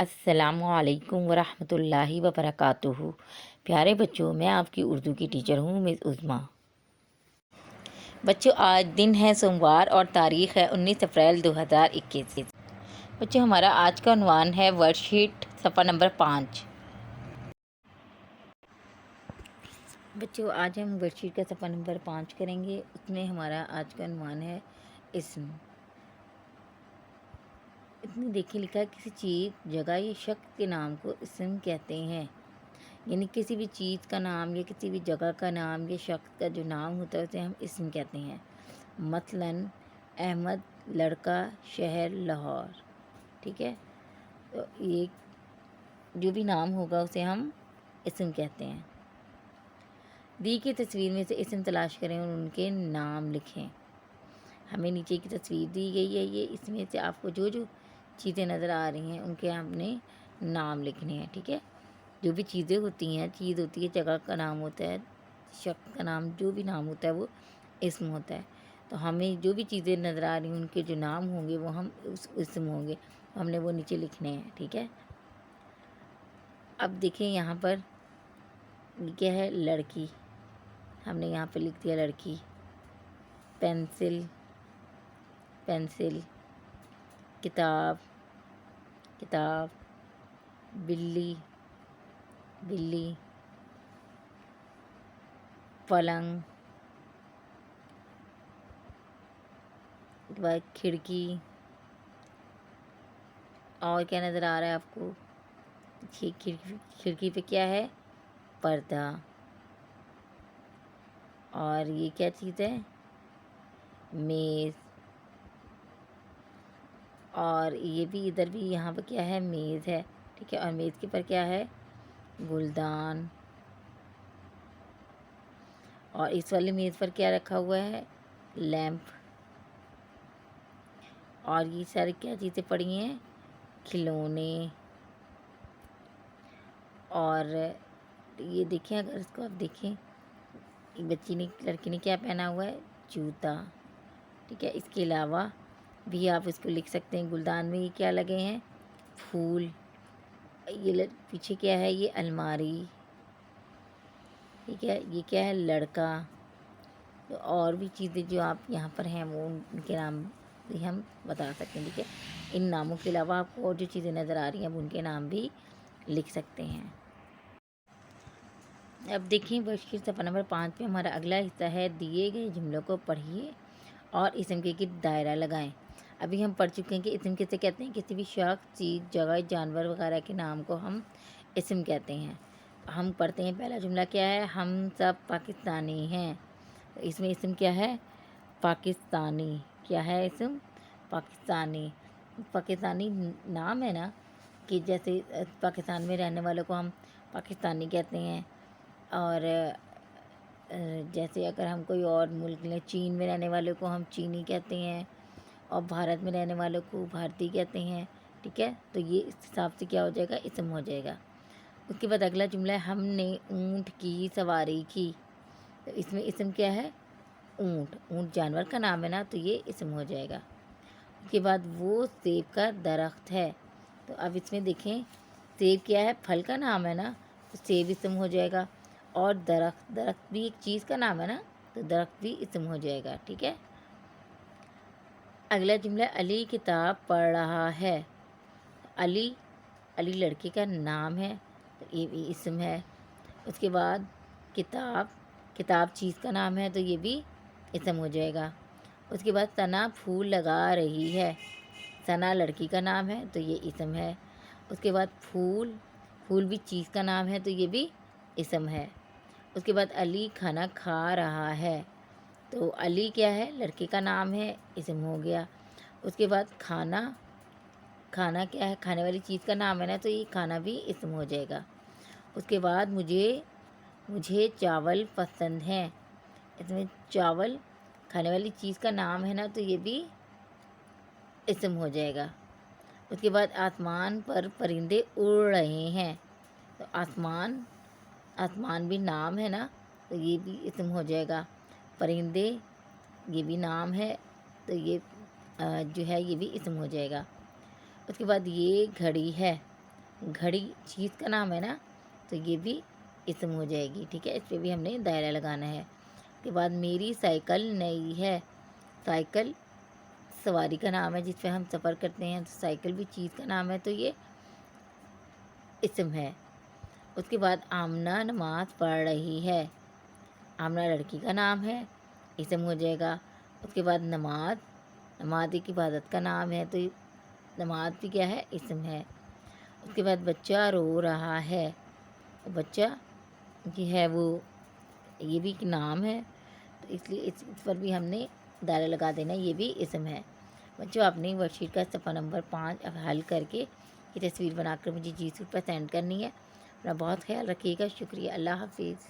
السلام علیکم ورحمۃ اللہ وبرکاتہ۔ پیارے بچوں، میں آپ کی اردو کی ٹیچر ہوں مس عظمیٰ۔ بچوں، آج دن ہے سوموار اور تاریخ ہے 19 اپریل 2021۔ بچوں، ہمارا آج کا عنوان ہے ورڈ شیٹ صفحہ نمبر 5۔ بچوں، آج ہم ورڈ شیٹ کا صفحہ نمبر 5 کریں گے۔ اس میں ہمارا آج کا عنوان ہے اسم۔ اس میں دیکھیں لکھا ہے کسی چیز، جگہ یا شخص کے نام کو اسم کہتے ہیں۔ یعنی کسی بھی چیز کا نام یا کسی بھی جگہ کا نام یا شخص کا جو نام ہوتا ہے اسے ہم اسم کہتے ہیں۔ مثلاً احمد، لڑکا، شہر لاہور۔ ٹھیک ہے، تو یہ جو بھی نام ہوگا اسے ہم اسم کہتے ہیں۔ دی کی تصویر میں سے اسم تلاش کریں اور ان کے نام لکھیں۔ ہمیں نیچے کی تصویر دی گئی ہے، یہ اس میں سے آپ کو جو چیزیں نظر آ رہی ہیں ان کے ہم نے نام لکھنے ہیں۔ ٹھیک ہے، جو بھی چیزیں ہوتی ہیں، چیز ہوتی ہے، جگہ کا نام ہوتا ہے، شخص کا نام، جو بھی نام ہوتا ہے وہ اسم ہوتا ہے۔ تو ہمیں جو بھی چیزیں نظر آ رہی ہیں ان کے جو نام ہوں گے وہ ہم اسم ہوں گے، ہم نے وہ نیچے لکھنے ہیں۔ ٹھیک ہے، اب دیکھیں یہاں پر کیا ہے، لڑکی، ہم نے یہاں پہ لکھ دیا لڑکی۔ Pencil, pencil. کتاب، کتاب۔ بلی، بلی۔ پلنگ، کھڑکی۔ اور کیا نظر آ رہا ہے آپ کو؟ کھڑکی پہ کیا ہے؟ پردہ۔ اور یہ کیا چیز ہے؟ میز۔ اور یہ بھی ادھر بھی یہاں پہ کیا ہے؟ میز ہے۔ ٹھیک ہے، اور میز کے پر کیا ہے؟ گلدان۔ اور اس والی میز پر کیا رکھا ہوا ہے؟ لیمپ۔ اور یہ ساری کیا چیزیں پڑی ہیں؟ کھلونے۔ اور یہ دیکھیں، اگر اس کو آپ دیکھیں، لڑکی نے کیا پہنا ہوا ہے؟ جوتا۔ ٹھیک ہے، اس کے علاوہ بھی آپ اس کو لکھ سکتے ہیں۔ گلدان میں یہ کیا لگے ہیں؟ پھول۔ یہ پیچھے کیا ہے؟ یہ الماری۔ ٹھیک ہے، یہ کیا ہے؟ لڑکا۔ تو اور بھی چیزیں جو آپ یہاں پر ہیں وہ ان کے نام بھی ہم بتا سکتے ہیں۔ ٹھیک ہے، ان ناموں کے علاوہ آپ کو اور جو چیزیں نظر آ رہی ہیں اب ان کے نام بھی لکھ سکتے ہیں۔ اب دیکھیں ورڈ شیٹ صفحہ نمبر 5 میں ہمارا اگلا حصہ ہے دیے گئے جملوں کو پڑھیے اور اسم کے گرد دائرہ لگائیں۔ ابھی ہم پڑھ چکے ہیں کہ اسم کسے کہتے ہیں؟ کسی بھی شخص، چیز، جگہ، جانور وغیرہ کے نام کو ہم اسم کہتے ہیں۔ ہم پڑھتے ہیں، پہلا جملہ کیا ہے؟ ہم سب پاکستانی ہیں۔ اس میں اسم کیا ہے؟ پاکستانی۔ کیا ہے اسم؟ پاکستانی۔ پاکستانی نام ہے نا، کہ جیسے پاکستان میں رہنے والوں کو ہم پاکستانی کہتے ہیں، اور جیسے اگر ہم کوئی اور ملک لیں، چین میں رہنے والوں کو ہم چینی کہتے ہیں، اور بھارت میں رہنے والوں کو بھارتی کہتے ہیں۔ ٹھیک ہے، تو یہ اس حساب سے کیا ہو جائے گا؟ اسم ہو جائے گا۔ اس کے بعد اگلا جملہ ہے ہم نے اونٹ کی سواری کی۔ تو اس میں اسم کیا ہے؟ اونٹ۔ اونٹ جانور کا نام ہے نا، تو یہ اسم ہو جائے گا۔ اس کے بعد وہ سیب کا درخت ہے۔ تو اب اس میں دیکھیں، سیب کیا ہے؟ پھل کا نام ہے نا، تو سیب اسم ہو جائے گا۔ اور درخت بھی ایک چیز کا نام ہے نا، تو درخت بھی اسم ہو جائے گا۔ ٹھیک ہے، اگلا جملہ علی کتاب پڑھ رہا ہے۔ علی لڑکے کا نام ہے، تو یہ بھی اسم ہے۔ اس کے بعد کتاب چیز کا نام ہے، تو یہ بھی اسم ہو جائے گا۔ اس کے بعد ثنا پھول لگا رہی ہے۔ ثنا لڑکی کا نام ہے، تو یہ اسم ہے۔ اس کے بعد پھول بھی چیز کا نام ہے، تو یہ بھی اسم ہے۔ اس کے بعد علی کھانا کھا رہا ہے۔ تو علی کیا ہے؟ لڑکے کا نام ہے، اسم ہو گیا۔ اس کے بعد کھانا کیا ہے؟ کھانے والی چیز کا نام ہے نا، تو یہ کھانا بھی اسم ہو جائے گا۔ اس کے بعد مجھے چاول پسند ہیں۔ اس میں چاول کھانے والی چیز کا نام ہے نا، تو یہ بھی اسم ہو جائے گا۔ اس کے بعد آسمان پر پرندے اڑ رہے ہیں۔ تو آسمان بھی نام ہے نا، تو یہ بھی اسم ہو جائے گا۔ پرندے یہ بھی نام ہے، تو یہ جو ہے یہ بھی اسم ہو جائے گا۔ اس کے بعد یہ گھڑی ہے۔ گھڑی چیز کا نام ہے نا، تو یہ بھی اسم ہو جائے گی، ٹھیک ہے، اس پہ بھی ہم نے دائرہ لگانا ہے۔ اس کے بعد میری سائیکل نئی ہے، سائیکل سواری کا نام ہے جس پہ ہم سفر کرتے ہیں، تو سائیکل بھی چیز کا نام ہے تو یہ اسم ہے۔ اس کے بعد آمنہ نماز پڑھ رہی ہے، آمنہ لڑکی کا نام ہے، اسم ہو جائے گا۔ اس کے بعد نماز ایک عبادت کا نام ہے تو نماز بھی کیا ہے، اسم ہے۔ اس کے بعد بچہ رو رہا ہے، بچہ جو ہے وہ یہ بھی ایک نام ہے، تو اس لیے اس پر بھی ہم نے دائرہ لگا دینا، یہ بھی اسم ہے۔ بچوں اپنی ورک شیٹ کا صفحہ نمبر 5 اب حل کر کے یہ تصویر بنا کر مجھے جی سوٹ پر سینڈ کرنی ہے۔ اپنا بہت خیال رکھیے گا، شکریہ، اللہ حافظ۔